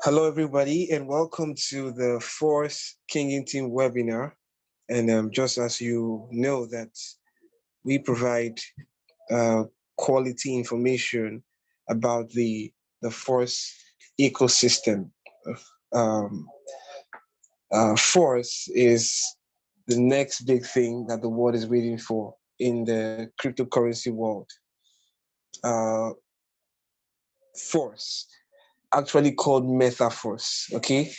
Hello, everybody, and welcome to the fourth King Team webinar. And just as you know that we provide uh, quality information about the force ecosystem. Um, Force is the next big thing that the world is waiting for in the cryptocurrency world. Uh, Force, actually called Metaforce, okay?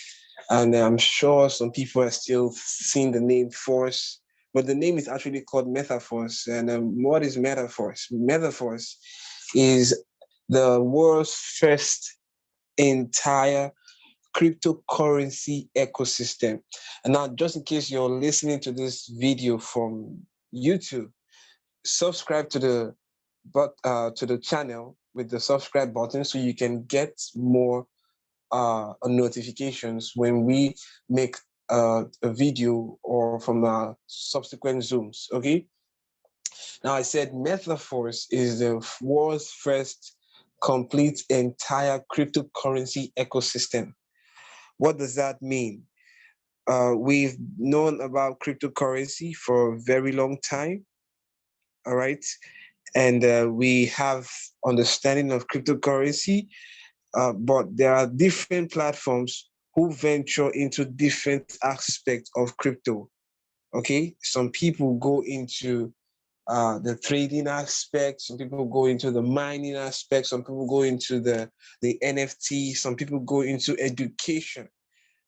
And I'm sure some people are still seeing the name Force, but the name is actually called Metaforce. And what is Metaforce? Metaforce is the world's first entire cryptocurrency ecosystem. And now, just in case you're listening to this video from YouTube, subscribe to the channel with the subscribe button so you can get more notifications when we make a video or from subsequent Zooms. Okay. Now I said Metaforce is the world's first complete entire cryptocurrency ecosystem. What does that mean? We've known about cryptocurrency for a very long time. All right. And we have understanding of cryptocurrency, but there are different platforms who venture into different aspects of crypto. Okay, some people go into the trading aspect, some people go into the mining aspect, some people go into the NFT, some people go into education.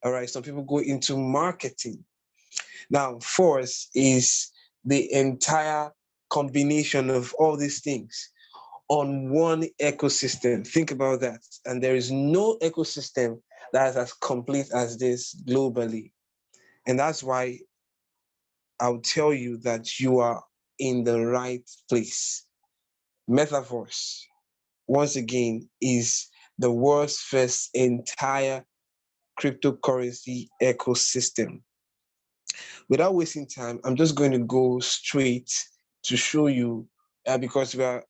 All right, some people go into marketing. Now, Force is the entire combination of all these things on one ecosystem. Think about that. And there is no ecosystem that is as complete as this globally. And that's why I'll tell you that you are in the right place. Metaverse, once again, is the world's first entire cryptocurrency ecosystem. Without wasting time, I'm just going to go straight to show you because we are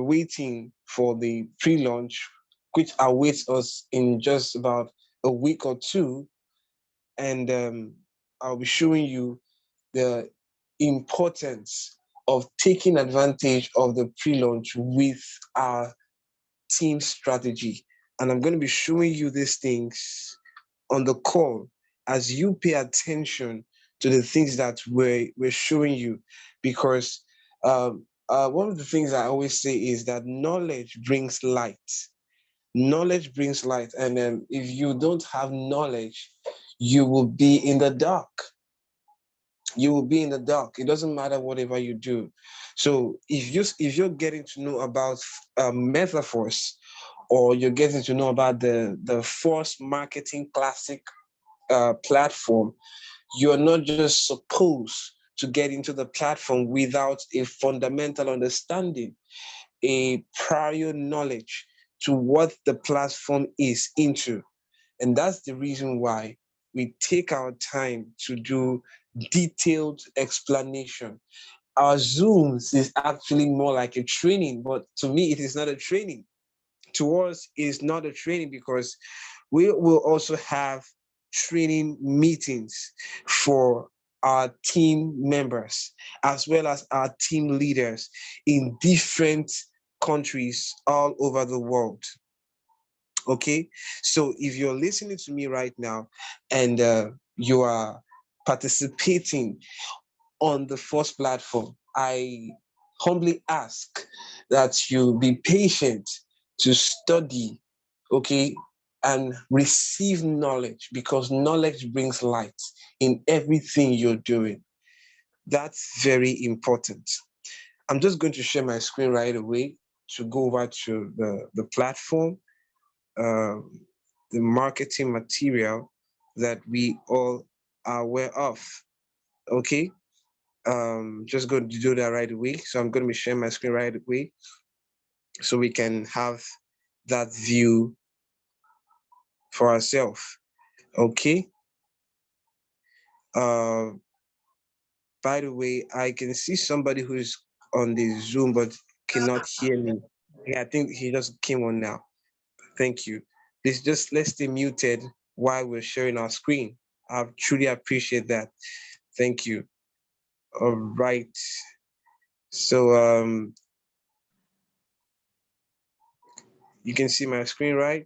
waiting for the pre-launch, which awaits us in just about a week or two. And I'll be showing you the importance of taking advantage of the pre-launch with our team strategy. And I'm going to be showing you these things on the call as you pay attention to the things that we're showing you, because one of the things I always say is that knowledge brings light. Knowledge brings light, and if you don't have knowledge, you will be in the dark. You will be in the dark. It doesn't matter whatever you do. So if you're getting to know about metaphors, or you're getting to know about the Force Marketing Classic platform, you're not just supposed to get into the platform without a fundamental understanding, a prior knowledge to what the platform is into. And that's the reason why we take our time to do detailed explanation. Our Zooms is actually more like a training, but to me, it is not a training. To us, it's not a training because we will also have training meetings for our team members as well as our team leaders in different countries all over the world. Okay, so if you're listening to me right now and you are participating on the first platform, I humbly ask that you be patient to study, okay, and receive knowledge, because knowledge brings light in everything you're doing. That's very important. I'm just going to share my screen right away to go over to the platform, uh, the marketing material that we all are aware of. Okay, just going to do that right away. So I'm going to be sharing my screen right away so we can have that view for ourselves. Okay. Uh, by the way, I can see somebody who's on the Zoom but cannot hear me. Yeah, I think he just came on now. Thank you. Please just let's stay muted while we're sharing our screen. I truly appreciate that. Thank you. All right. So you can see my screen, right?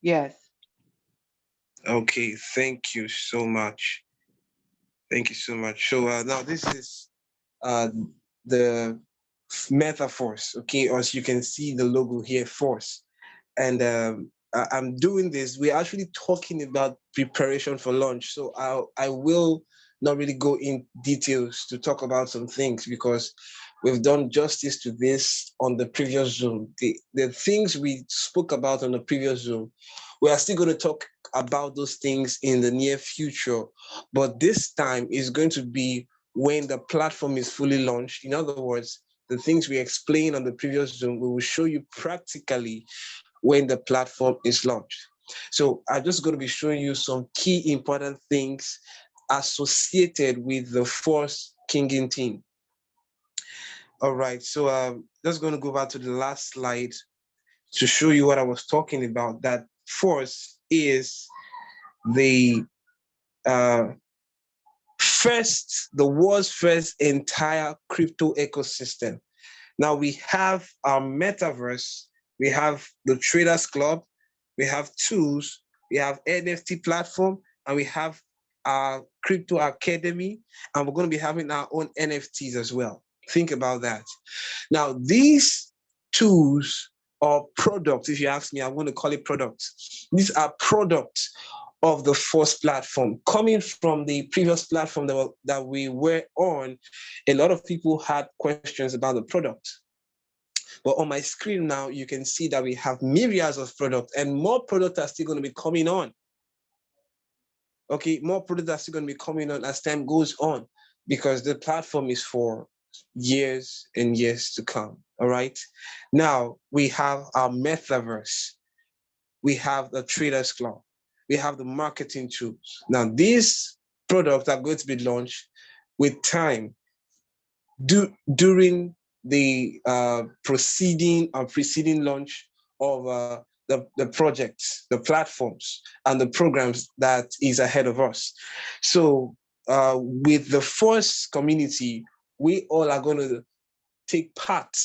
Yes. Okay, thank you so much. Thank you so much. So now this is uh, the metaphors, okay? Or as you can see the logo here, force. And I'm doing this. We're actually talking about preparation for launch. So I will not really go in details to talk about some things because we've done justice to this on the previous Zoom. The things we spoke about on the previous Zoom, we are still going to talk about those things in the near future. But this time is going to be when the platform is fully launched. In other words, the things we explained on the previous Zoom, we will show you practically when the platform is launched. So I'm just going to be showing you some key important things associated with the Force Kinging team. All right, so just going to go back to the last slide to show you what I was talking about, that Force is the the world's first entire crypto ecosystem. Now we have our metaverse, we have the Traders Club, we have tools, we have NFT platform, and we have our crypto academy, and we're going to be having our own NFTs as well. Think about that. Now, these tools or products, if you ask me, I'm going to call it products. These are products of the Force platform. Coming from the previous platform that we were on, a lot of people had questions about the product. But on my screen now, you can see that we have myriads of products and more products are still going to be coming on. Okay, more products are still going to be coming on as time goes on because the platform is for years and years to come. All right. Now we have our metaverse. We have the Traders Club. We have the marketing tools. Now these products are going to be launched with time during the preceding launch of the projects, the platforms, and the programs that is ahead of us. So with the Force community, we all are going to take part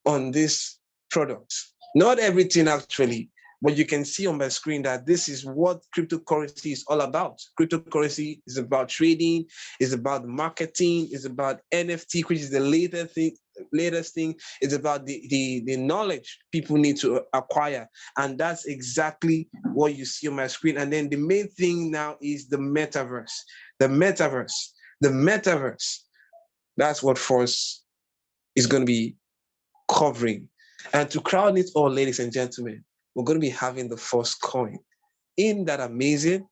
on this product. Not everything actually, but you can see on my screen that this is what cryptocurrency is all about. Cryptocurrency is about trading, is about marketing, is about NFT, which is the latest thing. It's about the knowledge people need to acquire. And that's exactly what you see on my screen. And then the main thing now is the metaverse. The metaverse. The metaverse. That's what Force is going to be covering. And to crown it all, ladies and gentlemen, we're going to be having the first coin. Isn't that amazing?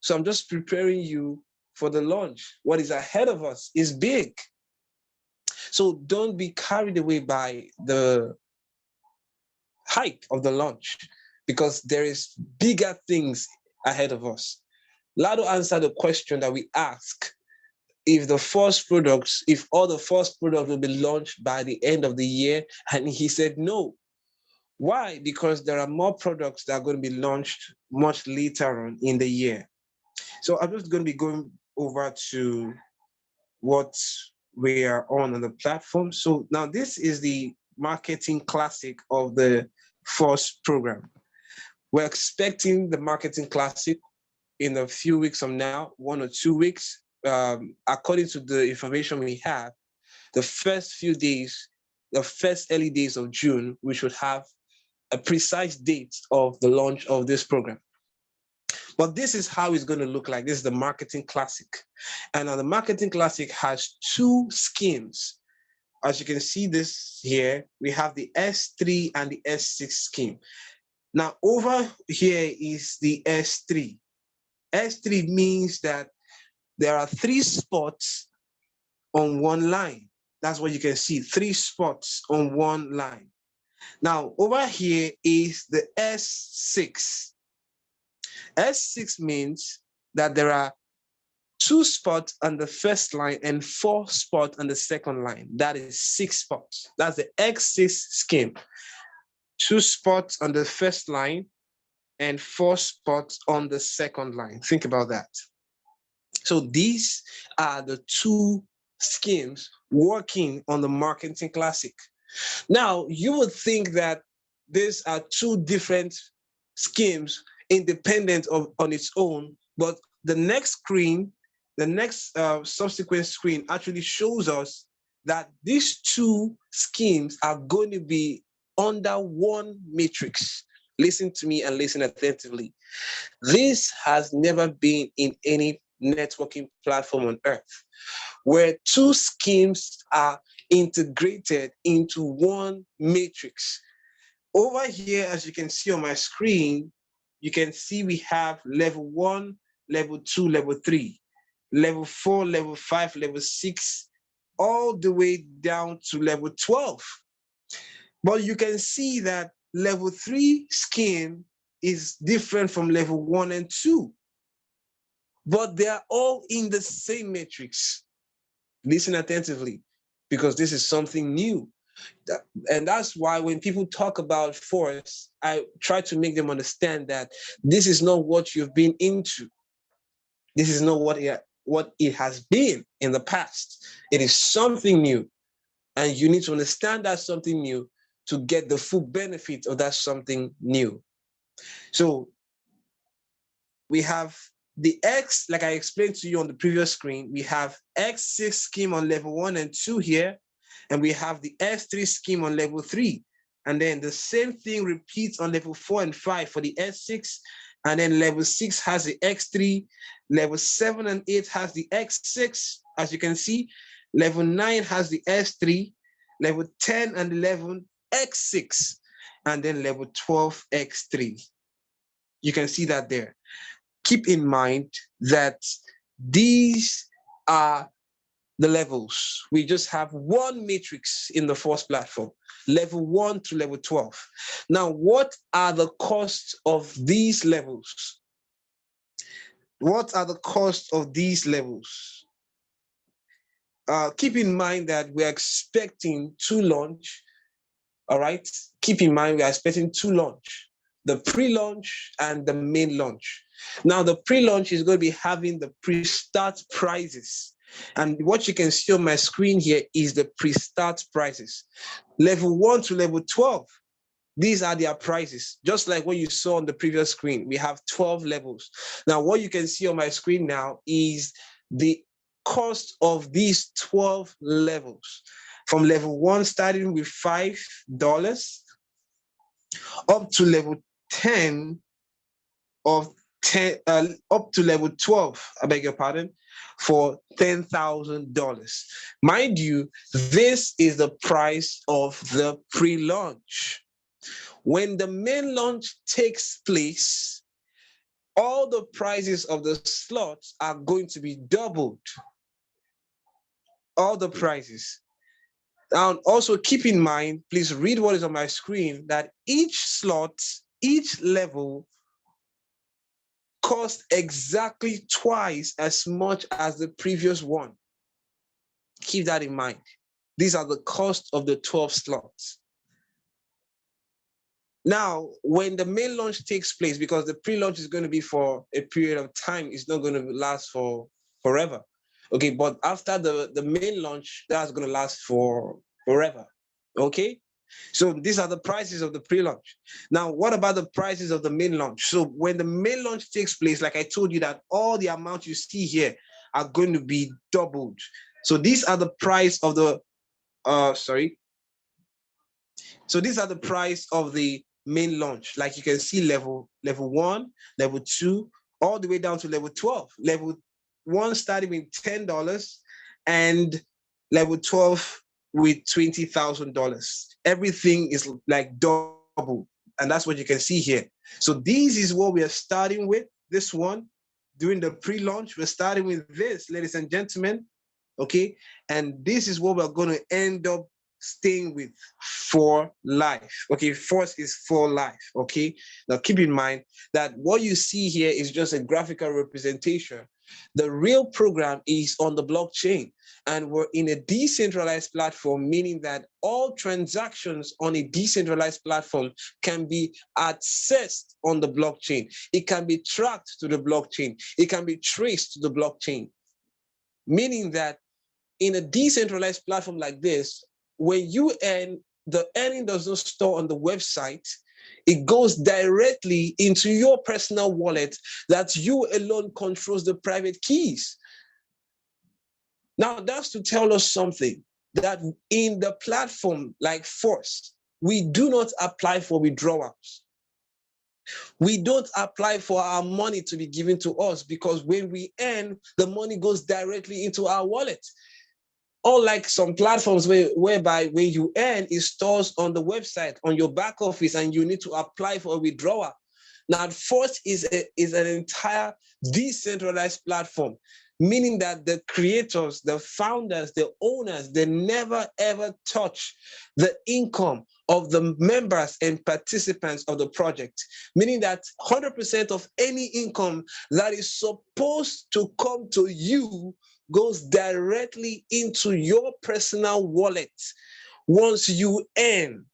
So I'm just preparing you for the launch. What is ahead of us is big. So don't be carried away by the hype of the launch because there is bigger things ahead of us. Lado answered the question that we ask if all the first products will be launched by the end of the year, and he said no. Why? Because there are more products that are going to be launched much later on in the year. So I'm just going to be going over to what we are on the platform. So now this is the marketing classic of the Force program. We're expecting the marketing classic in a few weeks from now, 1 or 2 weeks. According to the information we have, the first early days of June, we should have a precise date of the launch of this program. But this is how it's going to look like. This is the Marketing Classic. And now the Marketing Classic has two schemes. As you can see this here, we have the S3 and the S6 scheme. Now over here is the S3. S3 means that there are 3 spots on one line. That's what you can see, 3 spots on one line. Now, over here is the S6. S6 means that there are 2 spots on the first line and 4 spots on the second line. That is 6 spots. That's the X6 scheme. 2 spots on the first line and 4 spots on the second line. Think about that. So these are the 2 schemes working on the Marketing Classic. Now, you would think that these are 2 different schemes independent on its own, but the next screen, the next subsequent screen actually shows us that these 2 schemes are going to be under one matrix. Listen to me and listen attentively. This has never been in any networking platform on earth where 2 schemes are integrated into one matrix. Over here, as you can see on my screen, you can see we have level 1, level 2, level 3, level 4, level 5, level 6, all the way down to level 12. But you can see that level 3 scheme is different from level 1 and 2. But they are all in the same matrix. Listen attentively, because this is something new. And that's why when people talk about force, I try to make them understand that this is not what you've been into. This is not what it has been in the past. It is something new. And you need to understand that something new to get the full benefit of that something new. So we have the X, like I explained to you on the previous screen, we have X6 scheme on level 1 and 2 here, and we have the S3 scheme on level 3. And then the same thing repeats on level 4 and 5 for the S6, and then level 6 has the X3, level 7 and 8 has the X6, as you can see, level 9 has the S3, level 10 and 11, X6, and then level 12, X3. You can see that there. Keep in mind that these are the levels. We just have one matrix in the Force platform, level 1 to level 12. Now, what are the costs of these levels? What are the costs of these levels? Keep in mind that we're expecting 2 launch. All right. Keep in mind, we are expecting 2 launch, the pre-launch and the main launch. Now, the pre-launch is going to be having the pre-start prices. And what you can see on my screen here is the pre-start prices. Level 1 to level 12, these are their prices. Just like what you saw on the previous screen, we have 12 levels. Now, what you can see on my screen now is the cost of these 12 levels. From level 1 starting with $5 up to level 10 of 10 up to level 12, I beg your pardon, for $10,000. Mind you, this is the price of the pre-launch. When the main launch takes place, all the prices of the slots are going to be doubled. All the prices. And also keep in mind, please read what is on my screen, that each slot, each level costs exactly twice as much as the previous one. Keep that in mind. These are the costs of the 12 slots. Now, when the main launch takes place, because the pre-launch is going to be for a period of time, it's not going to last for forever. Okay, but after the main launch, that's going to last for forever. Okay, so these are the prices of the pre-launch. Now, what about the prices of the main launch? So when the main launch takes place, like I told you, that all the amounts you see here are going to be doubled. So these are the price of the, So these are the price of the main launch. Like you can see, level 1, level 2, all the way down to level 12. Level 1 starting with $10 and level 12 with $20,000. Everything is like double. And that's what you can see here. So this is what we are starting with, this one. During the pre-launch, we're starting with this, ladies and gentlemen. Okay. And this is what we're going to end up staying with for life. Okay, force is for life. Okay, now keep in mind that what you see here is just a graphical representation. The real program is on the blockchain, and we're in a decentralized platform, meaning that all transactions on a decentralized platform can be accessed on the blockchain. It can be tracked to the blockchain. It can be traced to the blockchain, meaning that in a decentralized platform like this, when you earn, the earning does not store on the website. It goes directly into your personal wallet that you alone controls the private keys. Now, that's to tell us something, that in the platform like Force, we do not apply for withdrawals. We don't apply for our money to be given to us, because when we earn, the money goes directly into our wallet. Unlike some platforms whereby when you earn, it stores on the website, on your back office, and you need to apply for a withdrawal. Now, Force is an entire decentralized platform, meaning that the creators, the founders, the owners, they never ever touch the income of the members and participants of the project, meaning that 100% of any income that is supposed to come to you goes directly into your personal wallet once you earn,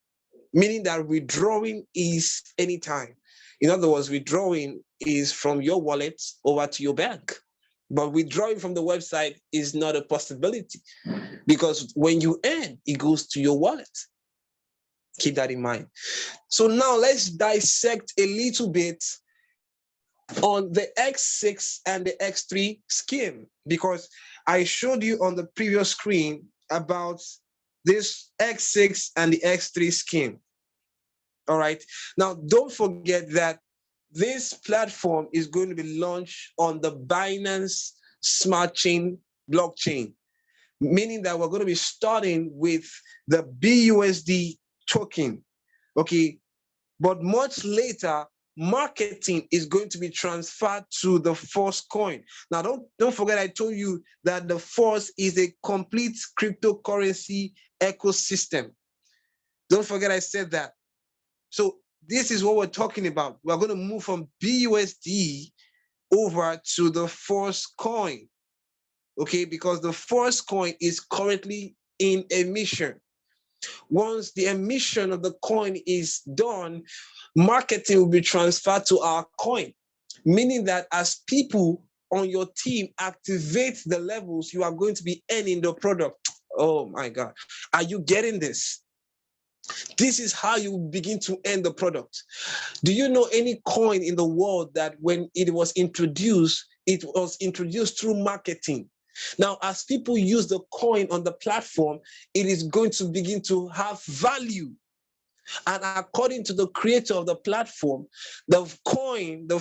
meaning that withdrawing is anytime. In other words, withdrawing is from your wallet over to your bank. But withdrawing from the website is not a possibility, because when you earn, it goes to your wallet. Keep that in mind. So now let's dissect a little bit on the X6 and the X3 scheme, because I showed you on the previous screen about this X6 and the X3 scheme. All right. Now, don't forget that this platform is going to be launched on the Binance Smart Chain blockchain, meaning that we're going to be starting with the BUSD token. Okay. But much later, marketing is going to be transferred to the Force coin. Now, don't forget, I told you that the Force is a complete cryptocurrency ecosystem. Don't forget I said that. So this is what we're talking about. We're going to move from BUSD over to the Force coin, okay? Because the Force coin is currently in emission. Once the emission of the coin is done, marketing will be transferred to our coin, meaning that as people on your team activate the levels, you are going to be earning the product. Oh my God. Are you getting this? This is how you begin to earn the product. Do you know any coin in the world that when it was introduced through marketing? Now, as people use the coin on the platform, it is going to begin to have value. And according to the creator of the platform, the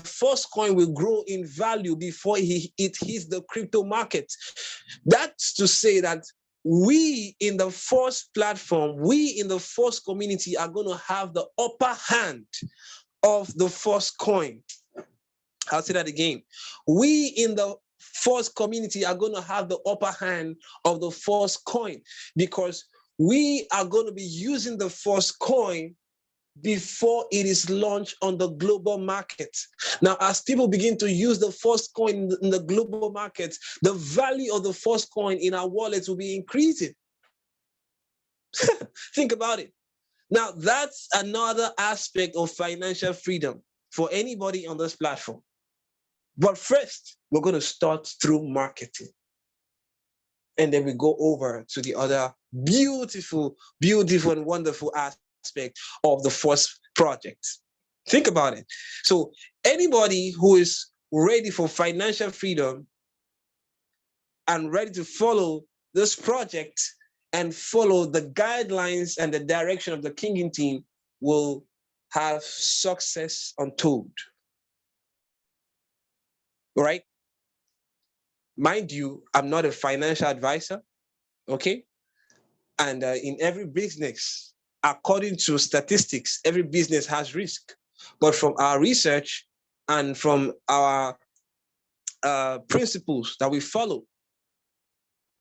first coin will grow in value before it hits the crypto market. That's to say that we in the Force platform, we in the Force community are going to have the upper hand of the Force coin. I'll say that again. We in the Force community are going to have the upper hand of the Force coin, because we are going to be using the Force coin before it is launched on the global market. Now, as people begin to use the Force coin in the global market, the value of the Force coin in our wallets will be increasing. Think about it. Now, that's another aspect of financial freedom for anybody on this platform. But first, we're going to start through marketing. And then we go over to the other beautiful, beautiful and wonderful aspect of the Force project. Think about it. So anybody who is ready for financial freedom and ready to follow this project and follow the guidelines and the direction of the Kinging team will have success untold. All right? Mind you, I'm not a financial advisor, okay? And in every business, according to statistics, every business has risk. But from our research and from our principles that we follow,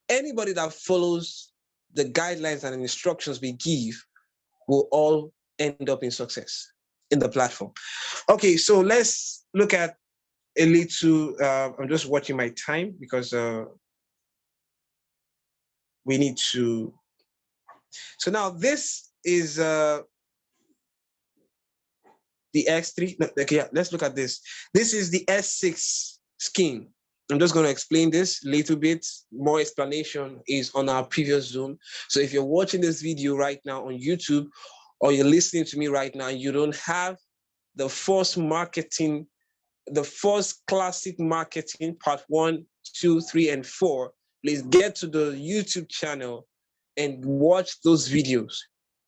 anybody that follows the guidelines and instructions we give will all end up in success in the platform. Okay, so let's look at a little, I'm just watching my time because we need to. So now this is the X3. No, okay, yeah, let's look at this. This is the S6 scheme. I'm just going to explain this a little bit. More explanation is on our previous Zoom. So if you're watching this video right now on YouTube, or you're listening to me right now, you don't have the first marketing, the first classic marketing part 1, 2, 3, and 4, please get to the YouTube channel and watch those videos.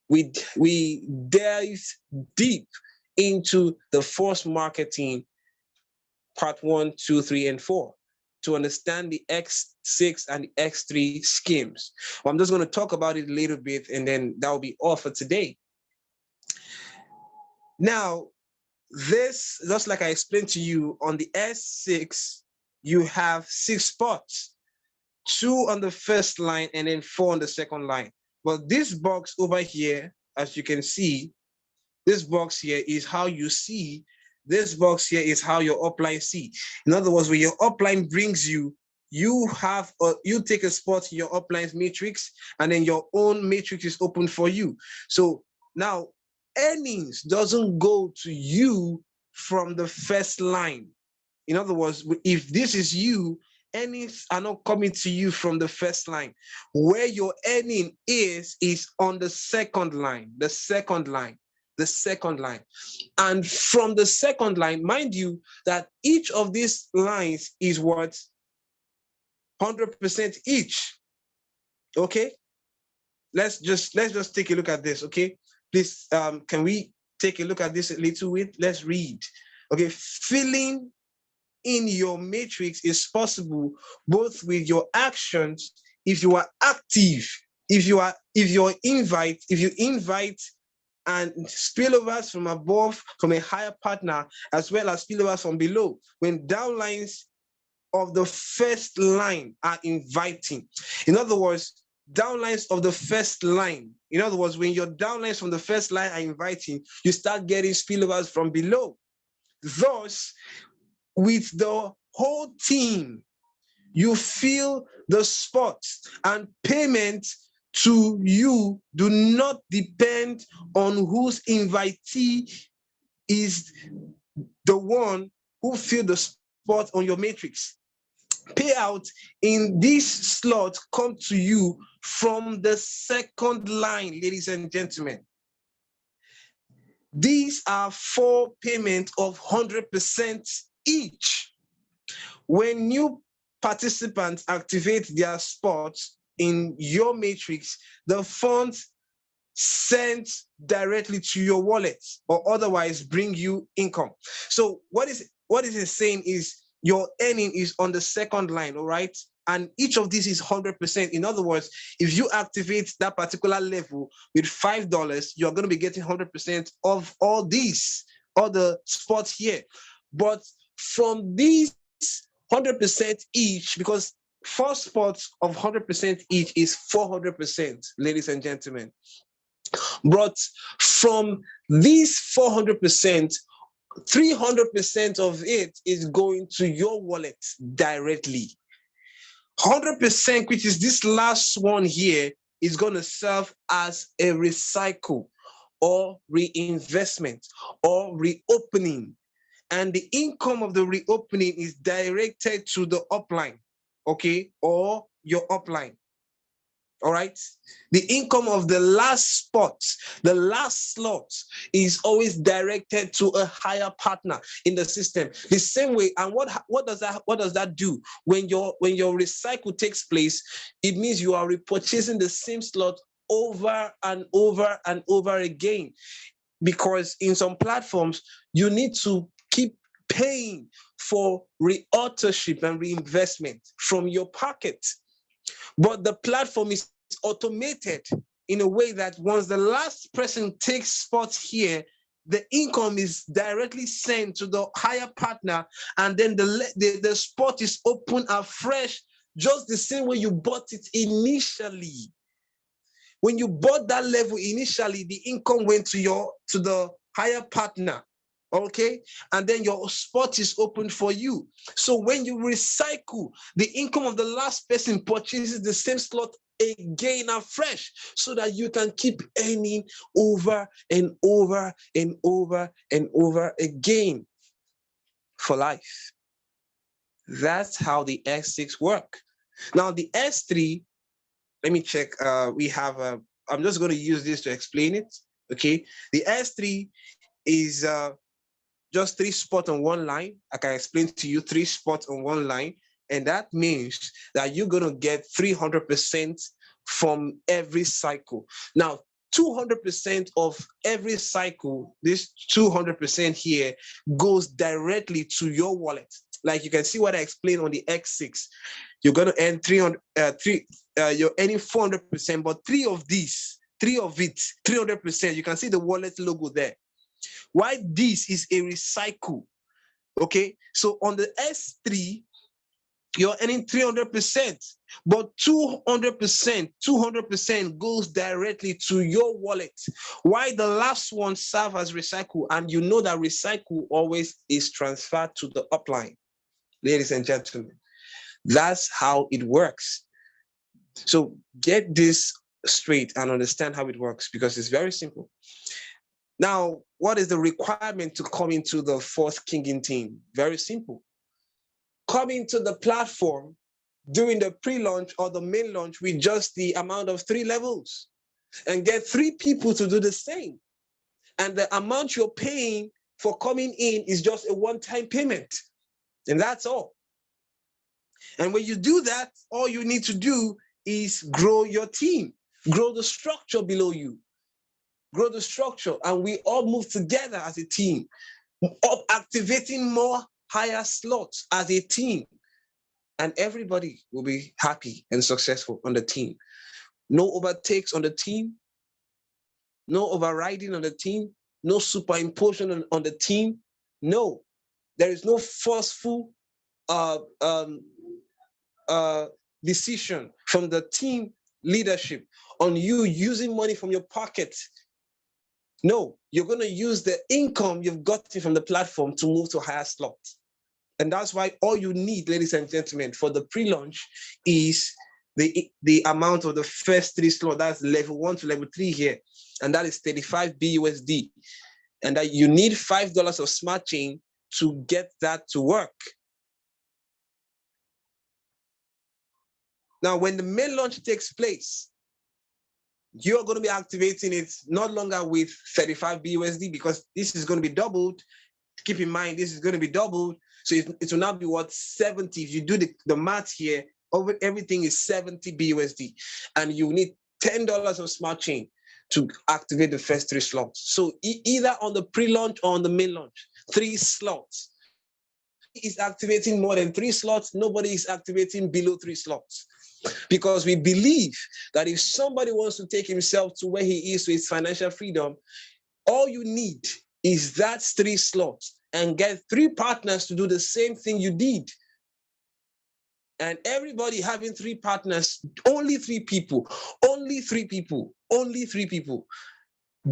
We dive deep into the first marketing part 1, 2, 3, and 4 to understand the X6 and the X3 schemes. Well, I'm just going to talk about it a little bit, and then that will be all for today. Now, this, just like I explained to you, on the S6, you have 6 spots, 2 on the first line and then 4 on the second line. But this box over here, as you can see, this box here is how you see. This box here is how your upline see. In other words, when your upline brings you, you take a spot in your upline's matrix, and then your own matrix is open for you. So now earnings doesn't go to you from the first line. In other words, if this is you, earnings are not coming to you from the first line. Where your earning is on the second line, the second line. And from the second line, mind you, that each of these lines is what? 100% each. Okay? Let's just take a look at this, okay? Please, can we take a look at this a little bit? Let's read. Okay, filling in your matrix is possible both with your actions, if you are active, if you invite and spillovers from above, from a higher partner, as well as spillovers from below, when downlines of the first line are inviting. In other words, downlines of the first line. In other words, when your downlines from the first line are inviting, you start getting spillovers from below. Thus, with the whole team, you fill the spots, and payment to you do not depend on whose invitee is the one who filled the spot on your matrix. Payout in this slot come to you from the second line, ladies and gentlemen. These are 4 payments of 100% each. When new participants activate their spots in your matrix, the funds sent directly to your wallet or otherwise bring you income. So what is it saying is your earning is on the second line, all right? And each of these is 100%. In other words, if you activate that particular level with $5, you're going to be getting 100% of all the spots here. But from these 100% each, because 4 spots of 100% each is 400%, ladies and gentlemen. But from these 400%, 300% of it is going to your wallet directly. 100%, which is this last one here, is going to serve as a recycle or reinvestment or reopening. And the income of the reopening is directed to the upline, okay, or your upline. All right. The income of the last spot, the last slot, is always directed to a higher partner in the system. The same way, and what does that do? When your recycle takes place, it means you are repurchasing the same slot over and over and over again. Because in some platforms, you need to keep paying for reauthorship and reinvestment from your pocket. But the platform is automated in a way that once the last person takes spots here, the income is directly sent to the higher partner, and then the spot is open afresh, just the same way you bought it initially. When you bought that level initially, the income went to the higher partner. Okay, and then your spot is open for you. So when you recycle, the income of the last person purchases the same slot again afresh, so that you can keep earning over and over and over and over again for life. That's how the S6 work. Now the S3, let me check. We have I'm just going to use this to explain it. Okay, the S3 is just 3 spots on one line. I can explain to you 3 spots on one line. And that means that you're going to get 300% from every cycle. Now, 200% of every cycle, this 200% here goes directly to your wallet. Like you can see what I explained on the X6. You're going to earn you're earning 400%, but three of it, 300%, you can see the wallet logo there. Why this is a recycle, okay? So on the S3, you're earning 300%, but 200% goes directly to your wallet. Why the last one serve as recycle? And you know that recycle always is transferred to the upline, ladies and gentlemen. That's how it works. So get this straight and understand how it works, because it's very simple. Now, what is the requirement to come into the fourth Kinging team? Very simple. Come into the platform during the pre-launch or the main launch with just the amount of 3 levels, and get 3 people to do the same. And the amount you're paying for coming in is just a one-time payment. And that's all. And when you do that, all you need to do is grow your team, grow the structure below you. Grow the structure, and we all move together as a team, up activating more higher slots as a team, and everybody will be happy and successful on the team. No overtakes on the team, no overriding on the team, no superimposition on the team. No, there is no forceful decision from the team leadership on you using money from your pocket. No, you're going to use the income you've gotten from the platform to move to higher slots. And that's why all you need, ladies and gentlemen, for the pre-launch is the amount of the first 3 slots. That's level 1 to level 3 here. And that is 35 BUSD. And that you need $5 of smart chain to get that to work. Now, when the main launch takes place, you're going to be activating it not longer with 35 BUSD, because this is going to be doubled. Keep in mind, this is going to be doubled. So it will now be what, 70. If you do the math here, everything is 70 BUSD. And you need $10 of smart chain to activate the first 3 slots. So either on the pre-launch or on the main launch, 3 slots. Is activating more than 3 slots. Nobody is activating below 3 slots. Because we believe that if somebody wants to take himself to where he is with his financial freedom, all you need is that 3 slots, and get 3 partners to do the same thing you did. And everybody having 3 partners, only 3 people,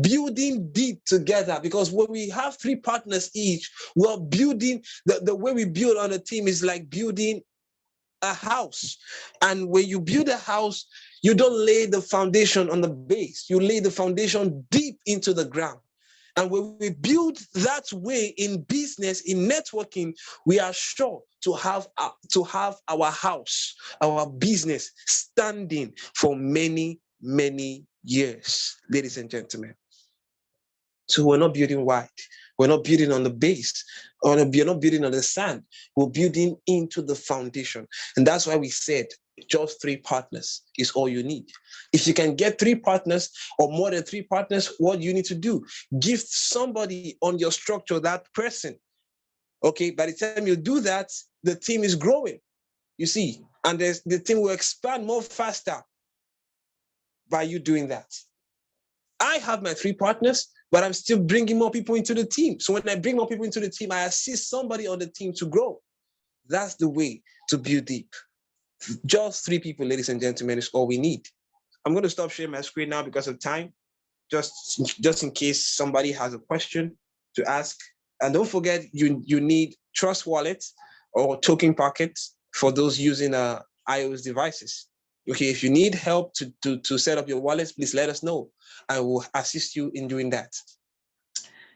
building deep together. Because when we have 3 partners each, we're building, the way we build on a team is like building a house. And when you build a house, you don't lay the foundation on the base. You lay the foundation deep into the ground. And when we build that way in business, in networking, we are sure to have our house, our business standing for many, many years, ladies and gentlemen. So we're not building wide. We're not building on the base, or we're not building on the sand. We're building into the foundation. And that's why we said just 3 partners is all you need. If you can get 3 partners or more than 3 partners, what you need to do? Give somebody on your structure that person. Okay, by the time you do that, the team is growing, you see, and the team will expand more faster by you doing that. I have my 3 partners, but I'm still bringing more people into the team. So when I bring more people into the team, I assist somebody on the team to grow. That's the way to build deep. Just 3 people, ladies and gentlemen, is all we need. I'm going to stop sharing my screen now because of time, just in case somebody has a question to ask. And don't forget, you need Trust Wallet or Token Pocket for those using iOS devices. Okay, if you need help to set up your wallets, please let us know. I will assist you in doing that.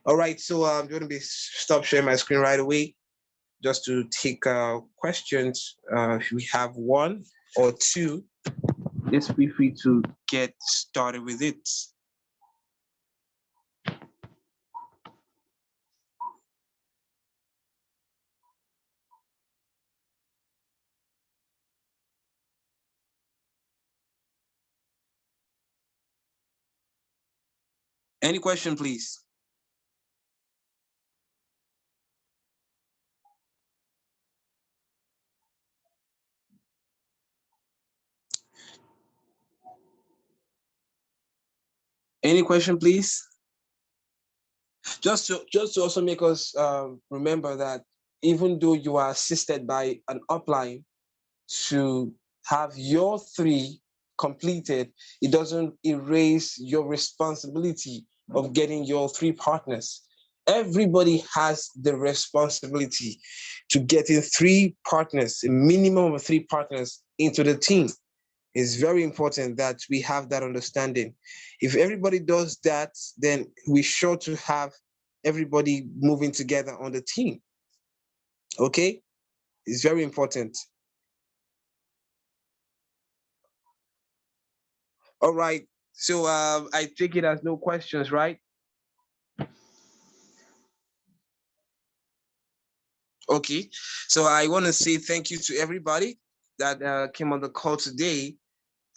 All right, so I'm going to stop sharing my screen right away just to take questions. If we have one or two, just feel free to get started with it. Any question, please? Any question, please? Just to also make us remember that even though you are assisted by an upline to have your 3 completed, it doesn't erase your responsibility of getting your 3 partners. Everybody has the responsibility to getting 3 partners, a minimum of 3 partners into the team. It's very important that we have that understanding. If everybody does that, then we're sure to have everybody moving together on the team. Okay? It's very important. All right. So I take it as no questions, right? Okay. So I want to say thank you to everybody that came on the call today.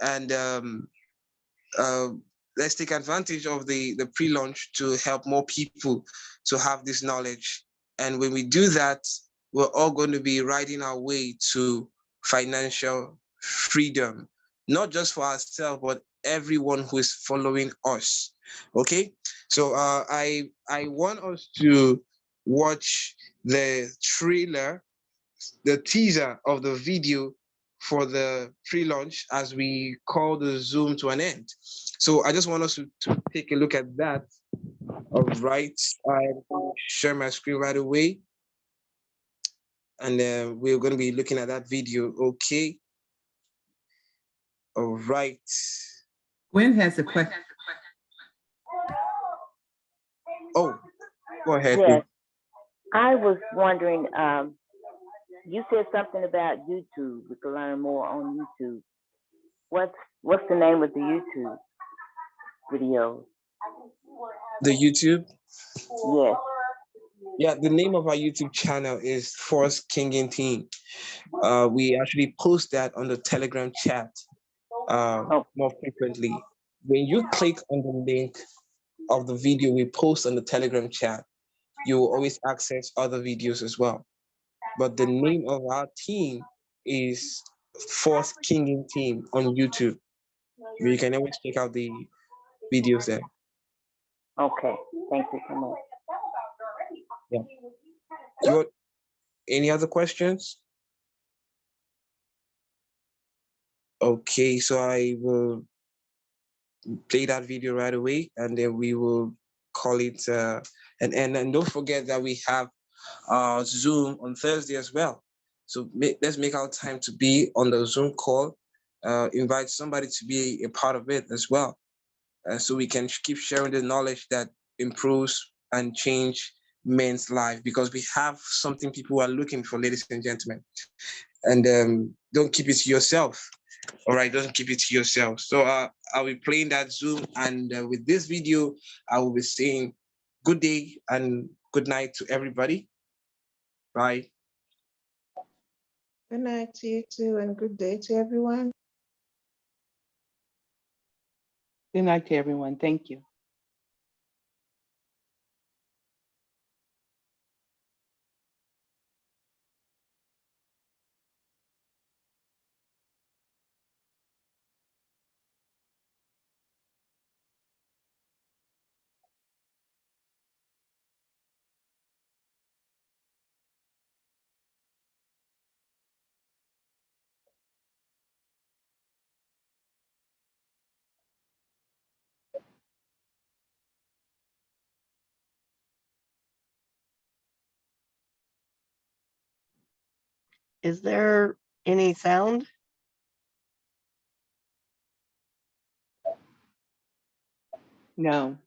And uh, let's take advantage of the pre-launch to help more people to have this knowledge. And when we do that, we're all going to be riding our way to financial freedom, not just for ourselves, but everyone who is following us. Okay, so I want us to watch the trailer, the teaser of the video for the pre-launch as we call the Zoom to an end. So I just want us to take a look at that. All right, I'll share my screen right away. And we're going to be looking at that video, okay? All right. Gwen has a question. Oh, go ahead. Yes. I was wondering, you said something about YouTube. We can learn more on YouTube. What's the name of the YouTube video? The YouTube? Yes. Yeah, the name of our YouTube channel is Force King and Team. We actually post that on the Telegram chat more frequently. When you click on the link of the video we post on the Telegram chat, you will always access other videos as well. But the name of our team is Force King and Team on YouTube. You can always check out the videos there. Okay. Thank you so much. Yeah. Any other questions? Okay, so I will play that video right away, and then we will call it an end. And don't forget that we have Zoom on Thursday as well. So let's make our time to be on the Zoom call. Invite somebody to be a part of it as well, so we can keep sharing the knowledge that improves and change men's life, because we have something people are looking for, ladies and gentlemen. And don't keep it to yourself. All right, don't keep it to yourself. So I'll be playing that Zoom, and with this video, I will be saying good day and good night to everybody. Bye. Good night to you too, and good day to everyone. Good night to everyone. Thank you. Is there any sound? No.